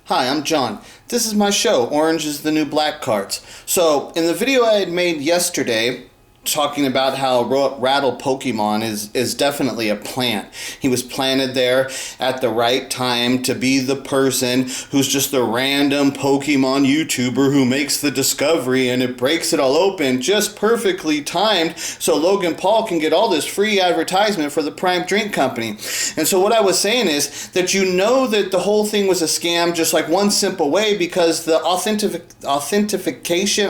Hi, I'm John. This is my show, Orange is the New Black Cards. So, in the video I had made yesterday, talking about how Rattle Pokemon is definitely a plant. He was planted there at the right time to be the person who's just the random Pokemon YouTuber who makes the discovery and it breaks it all open, just perfectly timed so Logan Paul can get all this free advertisement for the Prime Drink Company. And so what I was saying is that you know that the whole thing was a scam just like one simple way, because the authentication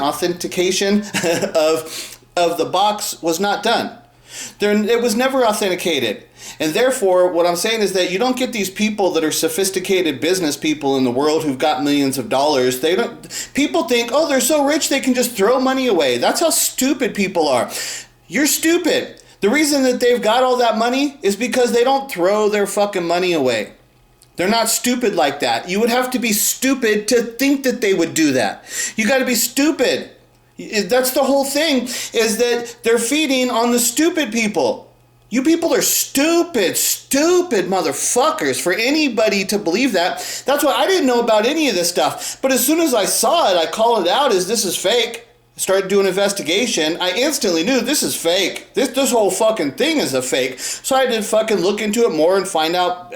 of the box was not done. It was never authenticated. And therefore, what I'm saying is that you don't get these people that are sophisticated business people in the world who've got millions of dollars. People think, oh, they're so rich they can just throw money away. That's how stupid people are. You're stupid. The reason that they've got all that money is because they don't throw their fucking money away. They're not stupid like that. You would have to be stupid to think that they would do that. You got to be stupid. That's the whole thing, is that they're feeding on the stupid people. You people are stupid motherfuckers for anybody to believe that. That's why I didn't know about any of this stuff. But as soon as I saw it, I called it out as this is fake. Started doing investigation. I instantly knew this is fake. This whole fucking thing is a fake. So I did fucking look into it more and find out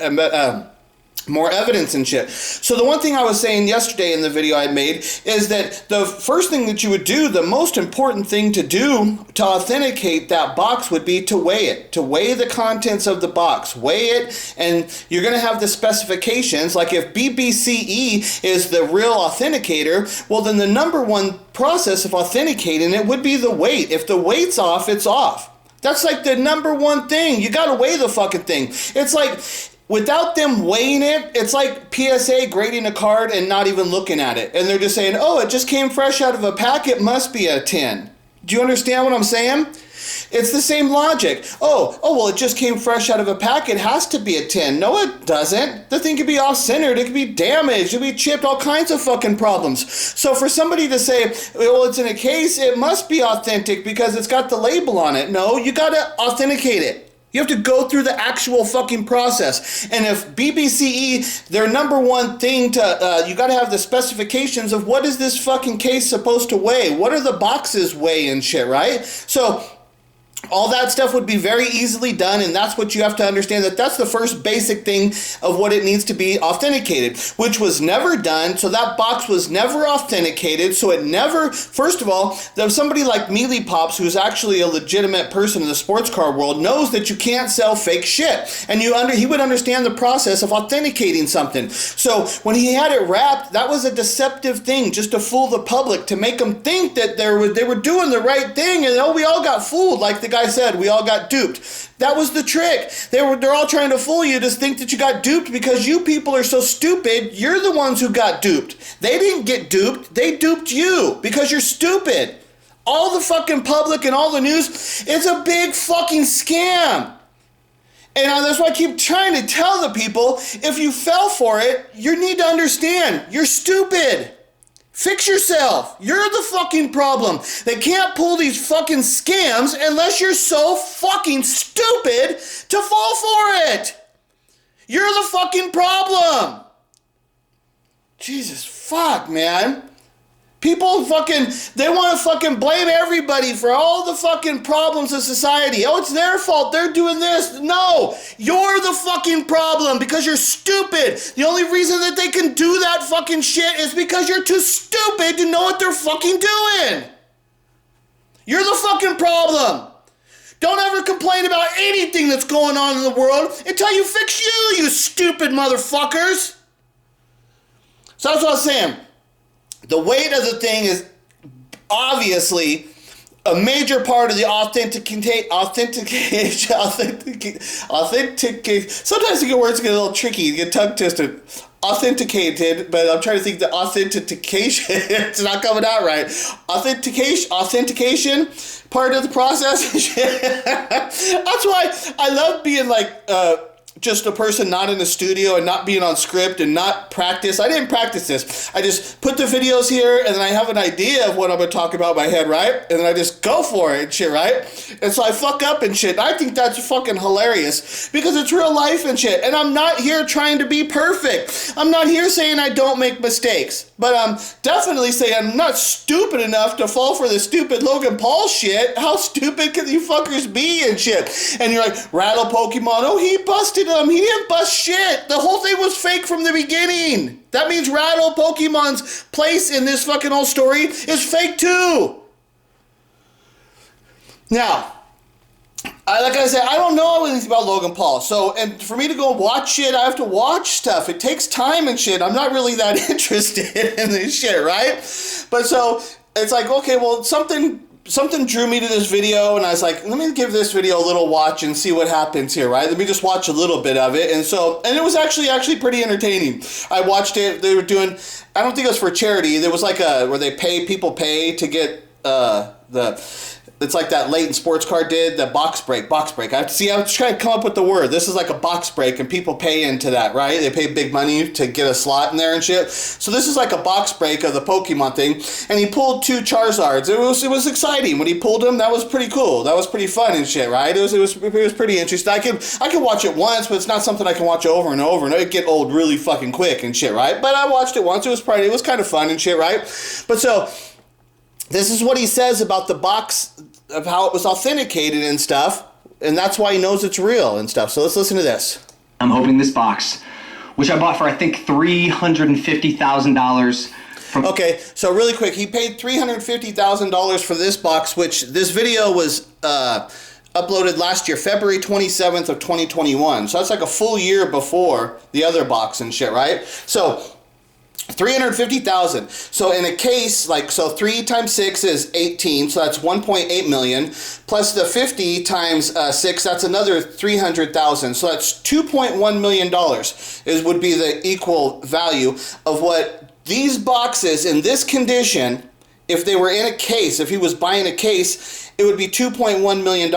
more evidence and shit. So the one thing I was saying yesterday in the video I made is that the first thing that you would do, the most important thing to do to authenticate that box would be to weigh it, to weigh the contents of the box, weigh it, and you're going to have the specifications. Like if BBCE is the real authenticator, well then the number one process of authenticating it would be the weight. If the weight's off, it's off. That's like the number one thing. You got to weigh the fucking thing. It's like, without them weighing it, it's like PSA grading a card and not even looking at it. And they're just saying, oh, it just came fresh out of a packet, must be a 10. Do you understand what I'm saying? It's the same logic. Oh, well, it just came fresh out of a packet, has to be a 10. No, it doesn't. The thing could be off-centered, it could be damaged, it could be chipped, all kinds of fucking problems. So for somebody to say, well, it's in a case, it must be authentic because it's got the label on it. No, you gotta authenticate it. You have to go through the actual fucking process. And if BBCE, their number one thing to, you got to have the specifications of what is this fucking case supposed to weigh? What are the boxes weigh and shit, right? So all that stuff would be very easily done, and that's what you have to understand, that that's the first basic thing of what it needs to be authenticated, which was never done. So that box was never authenticated. So it never, first of all, there's somebody like Mealy Pops, who's actually a legitimate person in the sports car world, knows that you can't sell fake shit. And he would understand the process of authenticating something. So when he had it wrapped, that was a deceptive thing, just to fool the public, to make them think that they were doing the right thing, and we all got fooled, like the guy said, we all got duped. That was the trick. They're all trying to fool you to think that you got duped because you people are so stupid. You're the ones who got duped. They didn't get duped. They duped you because you're stupid. All the fucking public and all the news, it's a big fucking scam. And that's why I keep trying to tell the people, if you fell for it, you need to understand, you're stupid. Fix yourself. You're the fucking problem. They can't pull these fucking scams unless you're so fucking stupid to fall for it. You're the fucking problem. Jesus fuck, man. People they want to fucking blame everybody for all the fucking problems of society. Oh, it's their fault. They're doing this. No, you're the fucking problem because you're stupid. The only reason that they can do that fucking shit is because you're too stupid to know what they're fucking doing. You're the fucking problem. Don't ever complain about anything that's going on in the world until you fix you stupid motherfuckers. So that's what I was saying. The weight of the thing is obviously a major part of the authentication. Sometimes the words get a little tricky, you get tongue twisted. Authenticated, but I'm trying to think the authentication, it's not coming out right. Authentication part of the process. That's why I love being like just a person not in the studio and not being on script and not practice. I didn't practice this. I just put the videos here and then I have an idea of what I'm going to talk about in my head, right? And then I just go for it and shit, right? And so I fuck up and shit. I think that's fucking hilarious because it's real life and shit. And I'm not here trying to be perfect. I'm not here saying I don't make mistakes. But I'm definitely saying I'm not stupid enough to fall for this stupid Logan Paul shit. How stupid can you fuckers be and shit? And you're like, Rattle Pokemon, oh, he busted him. He didn't bust shit. The whole thing was fake from the beginning. That means Rattle Pokemon's place in this fucking whole story is fake too. Now, like I said, I don't know anything about Logan Paul. So, and for me to go watch shit, I have to watch stuff. It takes time and shit. I'm not really that interested in this shit, right? But so, it's like, okay, well, something drew me to this video, and I was like, let me give this video a little watch and see what happens here, right? Let me just watch a little bit of it. And it was actually pretty entertaining. I watched it. They were doing, I don't think it was for charity. There was like where they people pay to get it's like that Leighton Sports Car did, the box break. I was trying to come up with the word. This is like a box break, and people pay into that, right? They pay big money to get a slot in there and shit. So this is like a box break of the Pokemon thing, and he pulled 2 Charizards. It was exciting when he pulled them. That was pretty cool. That was pretty fun and shit, right? It was pretty interesting. I could watch it once, but it's not something I can watch over and over, and it'd get old really fucking quick and shit, right? But I watched it once. It was kind of fun and shit, right? But so this is what he says about the box, of how it was authenticated and stuff, and that's why he knows it's real and stuff. So let's listen to this. I'm hoping this box, which I bought for I think $350,000 from... Okay, so really quick, he paid $350,000 for this box, which this video was uploaded last year, February 27th of 2021. So that's like a full year before the other box and shit, right? So $350,000. So in a case, like, so 3 times 6 is 18, so that's 1.8 million. Plus the 50 times 6, that's another 300,000. So that's $2.1 million would be the equal value of what these boxes in this condition, if they were in a case, if he was buying a case, it would be $2.1 million,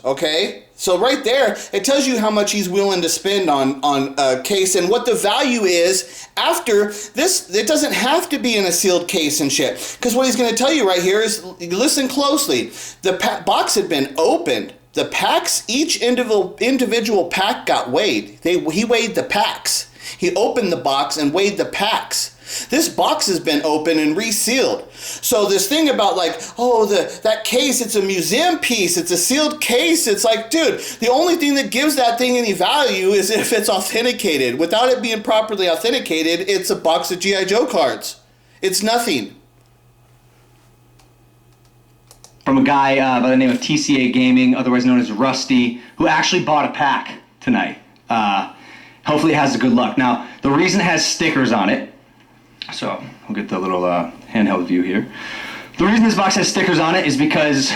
okay? So right there, it tells you how much he's willing to spend on a case and what the value is after this. It doesn't have to be in a sealed case and shit. Because what he's going to tell you right here is, listen closely. The box had been opened. The packs, each individual pack got weighed. He weighed the packs. He opened the box and weighed the packs. This box has been opened and resealed. So this thing about like, oh, that case, it's a museum piece, it's a sealed case. It's like, dude, the only thing that gives that thing any value is if it's authenticated. Without it being properly authenticated, it's a box of G.I. Joe cards. It's nothing. From a guy by the name of TCA Gaming, otherwise known as Rusty, who actually bought a pack tonight. Hopefully it has a good luck. Now, the reason it has stickers on it, so we'll get the little handheld view here. The reason this box has stickers on it is because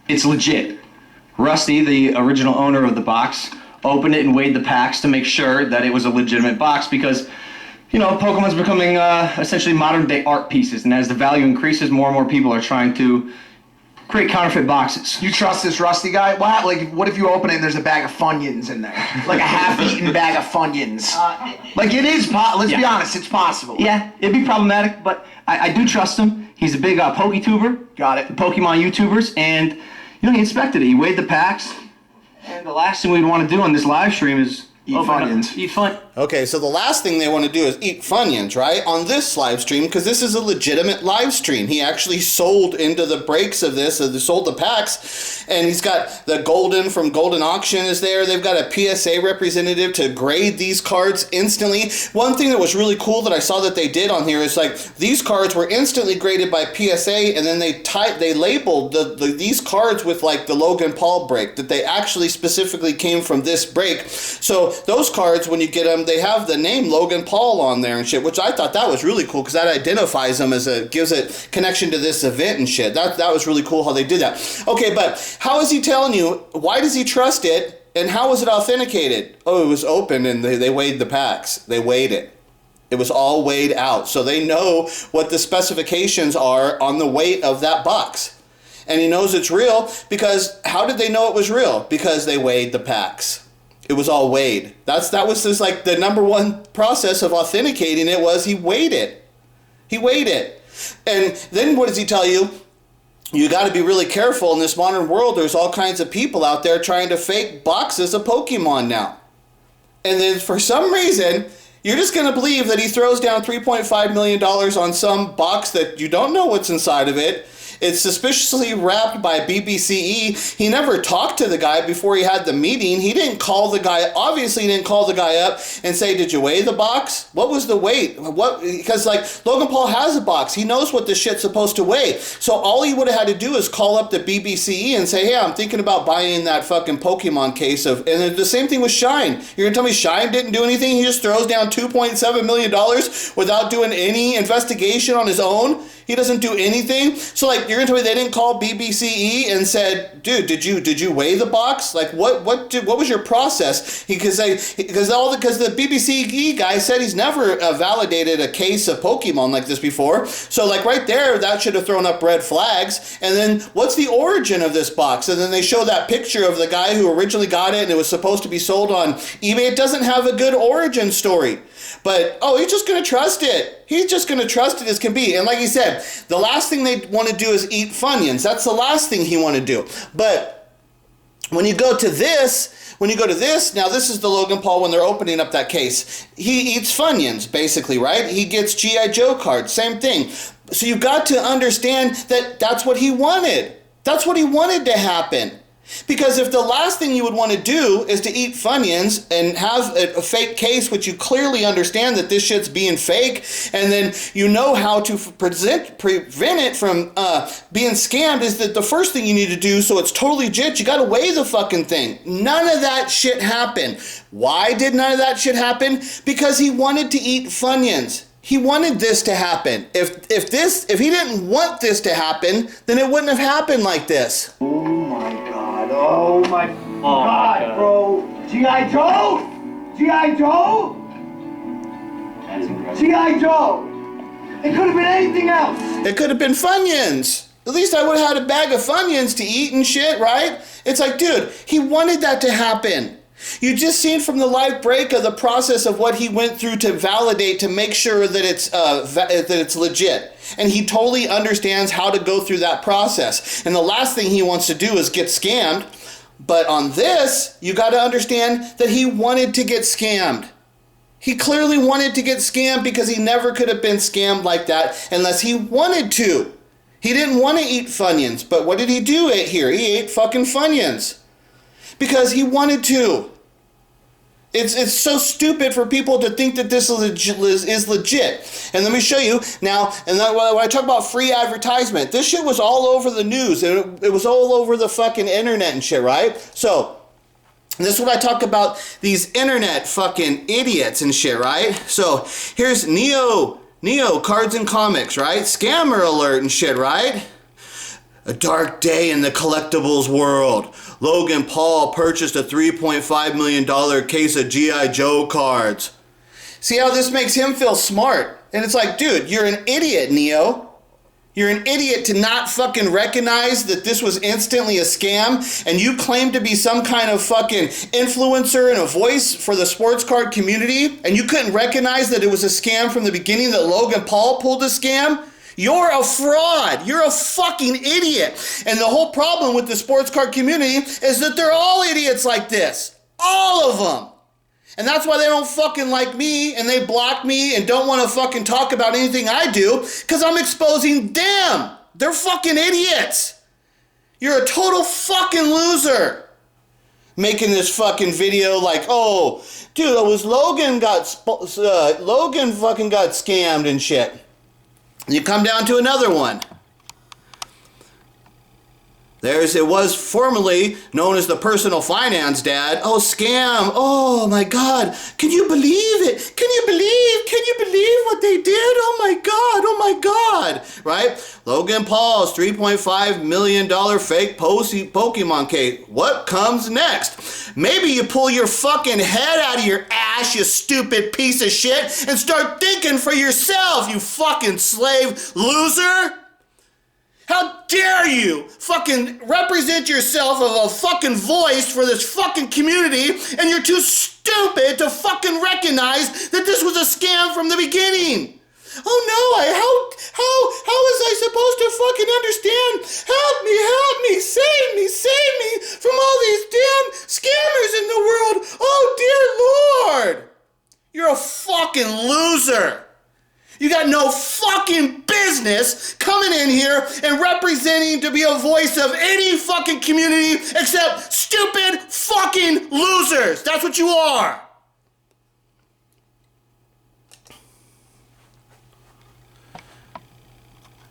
it's legit. Rusty, the original owner of the box, opened it and weighed the packs to make sure that it was a legitimate box because, you know, Pokemon's becoming essentially modern day art pieces, and as the value increases, more and more people are trying to create counterfeit boxes. You trust this Rusty guy? What if you open it and there's a bag of Funyuns in there? Like a half-eaten bag of Funyuns. Like it is, let's be honest, it's possible. Yeah, it'd be problematic, but I do trust him. He's a big PokeTuber. Got it. Pokemon YouTubers, and, you know, he inspected it. He weighed the packs, and the last thing we'd want to do on this live stream is eat Funyuns. Eat fun. Okay, so the last thing they want to do is eat Funyuns, right? On this live stream, because this is a legitimate live stream. He actually sold into the breaks of this, sold the packs, and he's got the Golden from Golden Auction is there. They've got a PSA representative to grade these cards instantly. One thing that was really cool that I saw that they did on here is like these cards were instantly graded by PSA, and then they labeled these cards with like the Logan Paul break, that they actually specifically came from this break. So those cards, when you get them, they have the name Logan Paul on there and shit, which I thought that was really cool because that identifies them gives it connection to this event and shit. That was really cool how they did that. Okay, but how is he telling you? Why does he trust it? And how was it authenticated? Oh, it was open and they weighed the packs. They weighed it. It was all weighed out. So they know what the specifications are on the weight of that box. And he knows it's real because how did they know it was real? Because they weighed the packs. It was all weighed. That was just like the number one process of authenticating it was he weighed it. He weighed it. And then what does he tell you? You got to be really careful in this modern world. There's all kinds of people out there trying to fake boxes of Pokemon now. And then for some reason, you're just going to believe that he throws down $3.5 million on some box that you don't know what's inside of it. It's suspiciously wrapped by BBCE. He never talked to the guy before he had the meeting. He didn't call the guy, obviously he didn't call the guy up and say, did you weigh the box? What was the weight? Because like Logan Paul has a box. He knows what this shit's supposed to weigh. So all he would have had to do is call up the BBCE and say, hey, I'm thinking about buying that fucking Pokemon case of, and the same thing with Shine. You're going to tell me Shine didn't do anything? He just throws down $2.7 million without doing any investigation on his own? He doesn't do anything? So like, you're gonna tell me they didn't call BBCE and said, dude, did you weigh the box? Like what was your process? Because the BBCE guy said he's never validated a case of Pokemon like this before. So like right there, that should have thrown up red flags. And then what's the origin of this box? And then they show that picture of the guy who originally got it and it was supposed to be sold on eBay. It doesn't have a good origin story. But, he's just going to trust it. He's just going to trust it as can be. And like he said, the last thing they want to do is eat Funyuns. That's the last thing he want to do. But when you go to this, now this is the Logan Paul when they're opening up that case. He eats Funyuns, basically, right? He gets G.I. Joe cards, same thing. So you've got to understand that that's what he wanted. That's what he wanted to happen. Because if the last thing you would want to do is to eat Funyuns and have a fake case, which you clearly understand that this shit's being fake, and then you know how to prevent it from being scammed, is that the first thing you need to do, so it's totally legit, you gotta weigh the fucking thing. None of that shit happened. Why did none of that shit happen? Because he wanted to eat Funyuns. He wanted this to happen. If he didn't want this to happen, then it wouldn't have happened like this. Oh my God, bro. G.I. Joe? G.I. Joe? That's incredible. G.I. Joe. It could have been anything else. It could have been Funyuns. At least I would have had a bag of Funyuns to eat and shit, right? It's like, dude, he wanted that to happen. You just seen from the live break of the process of what he went through to validate, to make sure that it's legit. And he totally understands how to go through that process. And the last thing he wants to do is get scammed. But on this, you got to understand that he wanted to get scammed. He clearly wanted to get scammed because he never could have been scammed like that unless he wanted to. He didn't want to eat Funyuns. But what did he do here? He ate fucking Funyuns. Because he wanted to. It's so stupid for people to think that this is legit. And let me show you now, and then when I talk about free advertisement, this shit was all over the news. It was all over the fucking internet and shit, right? So, this is what I talk about, these internet fucking idiots and shit, right? So, here's Neo Cards and Comics, right? Scammer alert and shit, right? A dark day in the collectibles world. Logan Paul purchased a $3.5 million case of G.I. Joe cards. See how this makes him feel smart? And it's like, dude, you're an idiot, Neo. You're an idiot to not fucking recognize that this was instantly a scam, and you claim to be some kind of fucking influencer and a voice for the sports card community, and you couldn't recognize that it was a scam from the beginning, that Logan Paul pulled a scam? You're a fraud. You're a fucking idiot. And the whole problem with the sports card community is that they're all idiots like this. All of them. And that's why they don't fucking like me, and they block me and don't want to fucking talk about anything I do, because I'm exposing them. They're fucking idiots. You're a total fucking loser. Making this fucking video like, oh, dude, it was Logan fucking got scammed and shit. You come down to another one. It was formerly known as the personal finance dad. Oh, scam. Oh my God. Can you believe it? Can you believe what they did? Oh my God. Oh my God. Right? Logan Paul's $3.5 million fake Pokemon case. What comes next? Maybe you pull your fucking head out of your ass, you stupid piece of shit, and start thinking for yourself, you fucking slave loser. How dare you fucking represent yourself as a fucking voice for this fucking community, and you're too stupid to fucking recognize that this was a scam from the beginning. Oh no, how was I supposed to fucking understand? Help me, save me from all these damn scammers in the world. Oh dear Lord. You're a fucking loser. You got no fucking business coming in here and representing to be a voice of any fucking community except stupid fucking losers. That's what you are.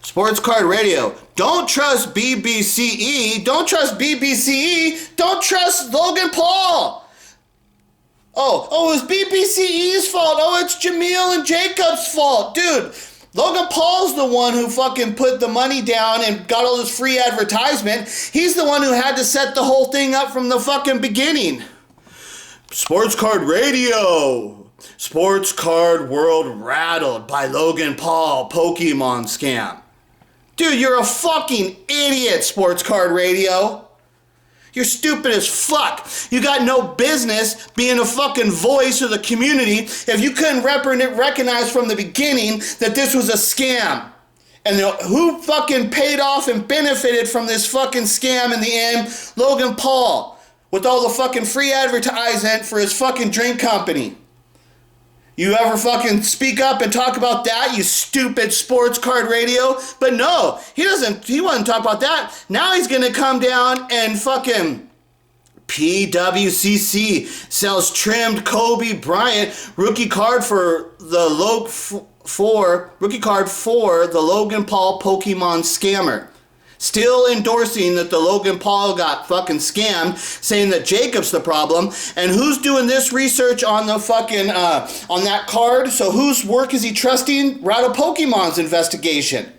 Sports Card Radio. Don't trust BBCE. Don't trust BBCE. Don't trust Logan Paul. Oh, it was BBCE's fault. Oh, it's Jamil and Jacob's fault. Dude, Logan Paul's the one who fucking put the money down and got all this free advertisement. He's the one who had to set the whole thing up from the fucking beginning. Sports Card Radio. Sports Card World rattled by Logan Paul Pokemon scam. Dude, you're a fucking idiot, Sports Card Radio. You're stupid as fuck. You got no business being a fucking voice of the community if you couldn't recognize from the beginning that this was a scam. And who fucking paid off and benefited from this fucking scam in the end? Logan Paul, with all the fucking free advertisement for his fucking drink company. You ever fucking speak up and talk about that, you stupid Sports Card Radio? But no, he wasn't talking about that. Now he's gonna come down and fucking PWCC sells trimmed Kobe Bryant rookie card for the Logan Paul Pokemon scammer. Still endorsing that the Logan Paul got fucking scammed, saying that Jacob's the problem. And who's doing this research on the fucking, on that card? So whose work is he trusting? Rattle Pokemon's investigation.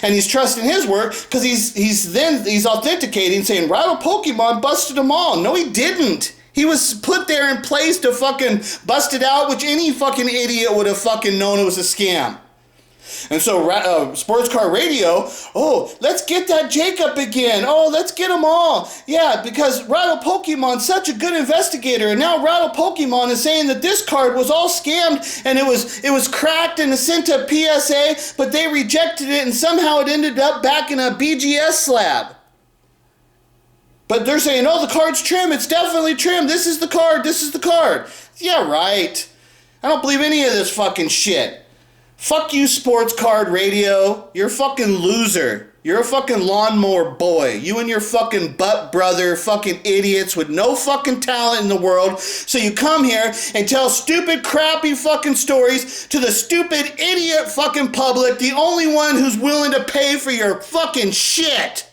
And he's trusting his work because he's authenticating, saying Rattle Pokemon busted them all. No, he didn't. He was put there in place to fucking bust it out, which any fucking idiot would have fucking known it was a scam. And so Sports Car Radio, oh, let's get that Jacob again. Oh, let's get them all. Yeah, because Rattle Pokemon's such a good investigator. And now Rattle Pokemon is saying that this card was all scammed and it was cracked and sent to PSA, but they rejected it and somehow it ended up back in a BGS slab. But they're saying, oh, the card's trim. It's definitely trim. This is the card. This is the card. Yeah, right. I don't believe any of this fucking shit. Fuck you, Sports Card Radio. You're a fucking loser. You're a fucking lawnmower boy. You and your fucking butt brother, fucking idiots with no fucking talent in the world. So you come here and tell stupid, crappy fucking stories to the stupid, idiot fucking public, the only one who's willing to pay for your fucking shit.